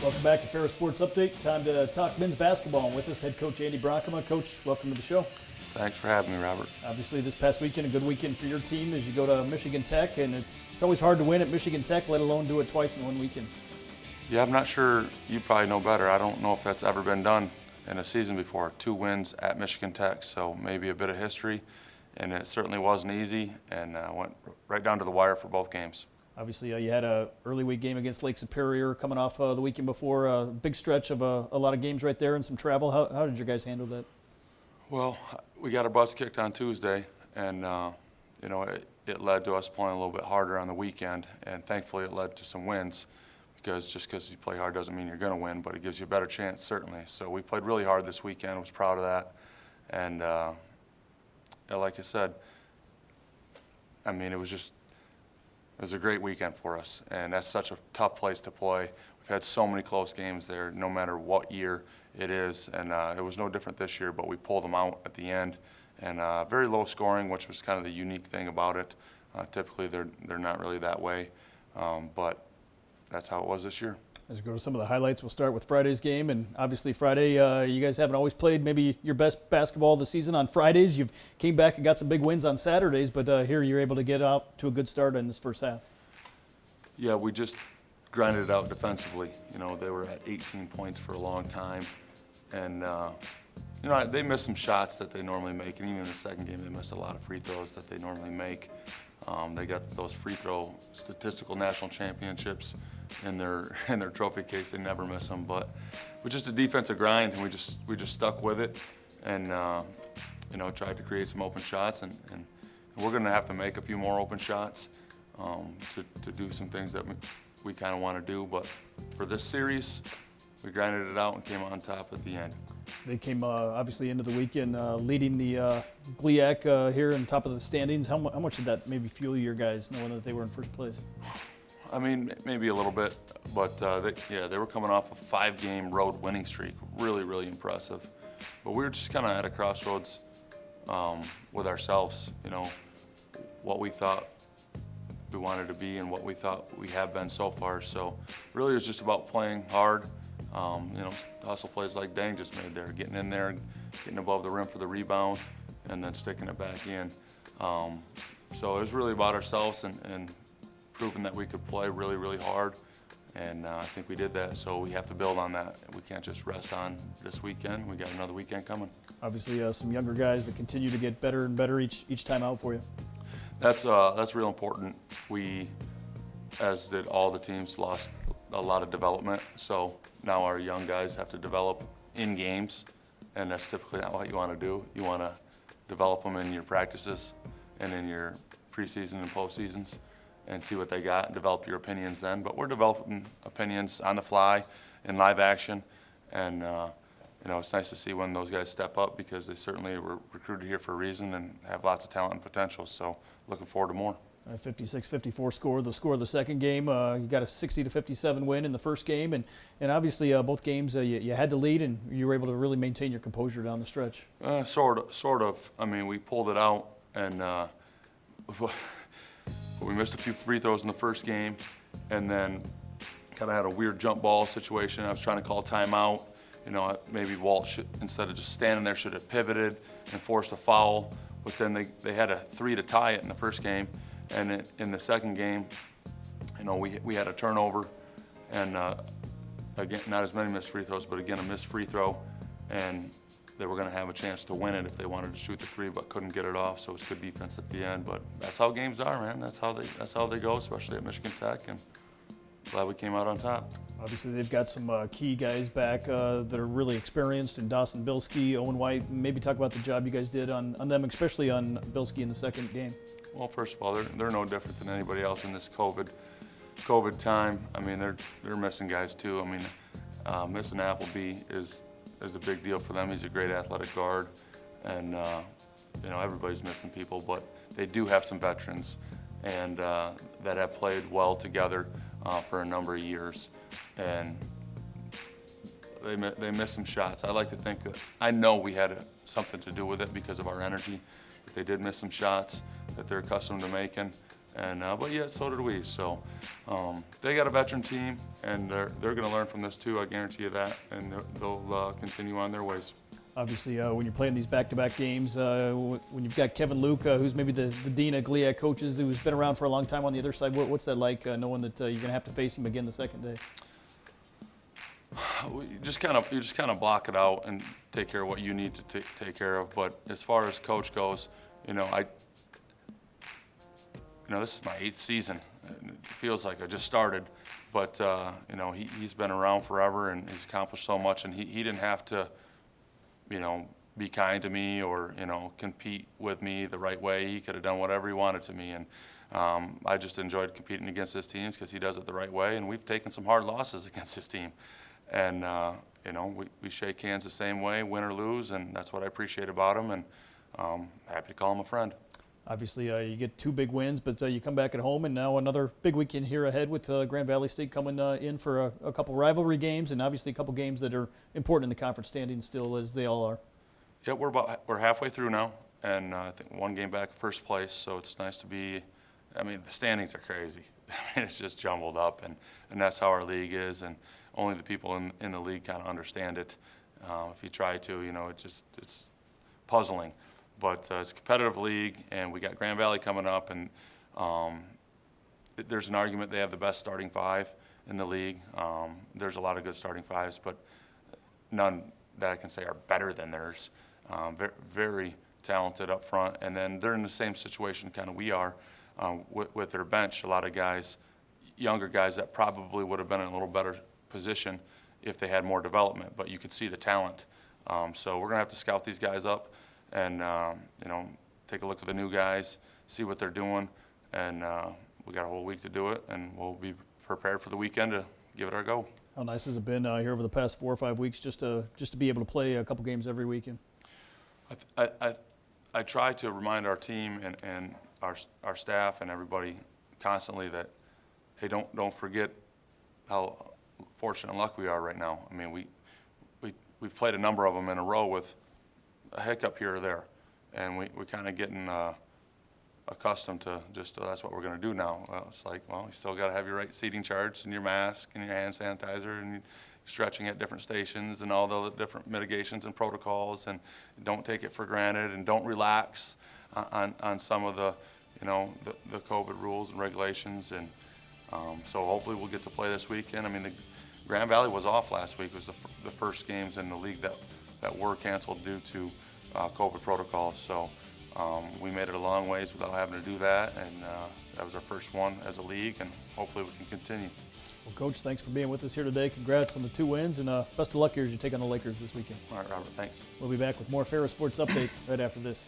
Welcome back to Ferris Sports Update. Time to talk men's basketball. And with us, head coach Andy Bronkema. Coach, welcome to the show. Thanks for having me, Robert. Obviously, this past weekend, a good weekend for your team as you go to Michigan Tech, and it's always hard to win at Michigan Tech, let alone do it twice in one weekend. Yeah, I'm not sure. You probably know better. I don't know if that's ever been done in a season before. 2 wins at Michigan Tech, so maybe a bit of history, and it certainly wasn't easy, and went right down to the wire for both games. Obviously, you had an early week game against Lake Superior coming off the weekend before. A big stretch of a lot of games right there and some travel. How did you guys handle that? Well, we got our butts kicked on Tuesday, and it led to us playing a little bit harder on the weekend, and thankfully it led to some wins, because just because you play hard doesn't mean you're going to win, but it gives you a better chance, certainly. So we played really hard this weekend. I was proud of that, and like I said, I mean, it was a great weekend for us, and that's such a tough place to play. We've had so many close games there, no matter what year it is, and it was no different this year, but we pulled them out at the end, and very low scoring, which was kind of the unique thing about it. Typically, they're not really that way, but that's how it was this year. As we go to some of the highlights, we'll start with Friday's game, and obviously Friday, you guys haven't always played maybe your best basketball of the season on Fridays. You've came back and got some big wins on Saturdays, but here you're able to get out to a good start in this first half. Yeah, we just grinded it out defensively. You know, they were at 18 points for a long time, and they missed some shots that they normally make, and even in the second game, they missed a lot of free throws that they normally make. They got those free throw statistical national championships in their trophy case. They never miss them, but it was just a defensive grind, and we just stuck with it, and tried to create some open shots, and we're going to have to make a few more open shots to do some things that we kind of want to do. But for this series, we grinded it out and came on top at the end. They came obviously into the weekend leading the GLIAC here in top of the standings. How much did that maybe fuel your guys, knowing that they were in first place? I mean, maybe a little bit, but they were coming off a 5-game road winning streak. Really, really impressive. But we were just kind of at a crossroads with ourselves, what we thought we wanted to be and what we thought we have been so far. So really it was just about playing hard. Hustle plays like Dang just made there, getting in there, getting above the rim for the rebound, and then sticking it back in. So it was really about ourselves and proving that we could play really, really hard, and I think we did that. So we have to build on that. We can't just rest on this weekend. We got another weekend coming. Obviously, some younger guys that continue to get better and better each time out for you. That's real important. We, as did all the teams, lost a lot of development. So now our young guys have to develop in games, and that's typically not what you want to do. You want to develop them in your practices and in your preseason and postseasons, and see what they got and develop your opinions then. But we're developing opinions on the fly in live action, and it's nice to see when those guys step up, because they certainly were recruited here for a reason and have lots of talent and potential. So looking forward to more. 56-54 score, the score of the second game. You got a 60-57 win in the first game, and obviously both games you had to lead, and you were able to really maintain your composure down the stretch. Sort of. I mean, we pulled it out, and we missed a few free throws in the first game, and then kind of had a weird jump ball situation. I was trying to call timeout. Maybe Walt should, instead of just standing there, should have pivoted and forced a foul. But then they had a 3 to tie it in the first game, and in the second game, we had a turnover, and again, not as many missed free throws, but again a missed free throw, and they were going to have a chance to win it if they wanted to shoot the 3, but couldn't get it off. So it was good defense at the end. But that's how games are, man. That's how they go, especially at Michigan Tech. And glad we came out on top. Obviously, they've got some key guys back that are really experienced, in Dawson Bilski, Owen White. Maybe talk about the job you guys did on them, especially on Bilski in the second game. Well, first of all, they're no different than anybody else in this COVID time. I mean, they're missing guys too. I mean, missing Appleby is a big deal for them. He's a great athletic guard, and everybody's missing people, but they do have some veterans and that have played well together for a number of years, and they missed some shots. I like to think that, I know we had something to do with it because of our energy. They did miss some shots that they're accustomed to making, And but yeah, so did we. So they got a veteran team, and they're going to learn from this too. I guarantee you that, and they'll continue on their ways. Obviously, when you're playing these back-to-back games, when you've got Kevin Luke, who's maybe the dean of GLIAC coaches, who's been around for a long time on the other side, what's that like, knowing that you're going to have to face him again the second day? You just kind of block it out and take care of what you need to take care of. But as far as coach goes, this is my 8th season. It feels like I just started, but he's been around forever and he's accomplished so much, and he didn't have to, be kind to me or compete with me the right way. He could have done whatever he wanted to me, and I just enjoyed competing against his teams because he does it the right way. And we've taken some hard losses against his team, and we shake hands the same way, win or lose, and that's what I appreciate about him. And happy to call him a friend. Obviously, you get 2 big wins, but you come back at home, and now another big weekend here ahead with Grand Valley State coming in for a couple rivalry games, and obviously a couple games that are important in the conference standings still, as they all are. Yeah, we're halfway through now, and I think 1 game back first place, so it's nice to be. The standings are crazy. It's just jumbled up, and that's how our league is, and only the people in the league kind of understand it. If you try to, it's puzzling. But it's a competitive league, and we got Grand Valley coming up, and there's an argument they have the best starting 5 in the league. There's a lot of good starting 5s, but none that I can say are better than theirs. Very, very talented up front, and then they're in the same situation kind of we are with their bench. A lot of guys, younger guys that probably would have been in a little better position if they had more development, but you could see the talent. So we're going to have to scout these guys up and take a look at the new guys, see what they're doing, and we got a whole week to do it, and we'll be prepared for the weekend to give it our go. How nice has it been here over the past 4 or 5 weeks just to be able to play a couple games every weekend? I try to remind our team and our staff and everybody constantly that, hey, don't forget how fortunate and lucky we are right now. We've played a number of them in a row with a hiccup here or there, and we're kind of getting accustomed to just that's what we're going to do now. Well, it's like, you still got to have your right seating charts and your mask and your hand sanitizer and stretching at different stations and all the different mitigations and protocols, and don't take it for granted and don't relax on some of the the COVID rules and regulations. And so hopefully we'll get to play this weekend. The Grand Valley was off last week. It was the first games in the league that were canceled due to COVID protocols. So we made it a long ways without having to do that, and that was our first one as a league, and hopefully we can continue. Well, Coach, thanks for being with us here today. Congrats on the 2 wins, and best of luck here as you take on the Lakers this weekend. All right, Robert, thanks. We'll be back with more Ferris Sports Update right after this.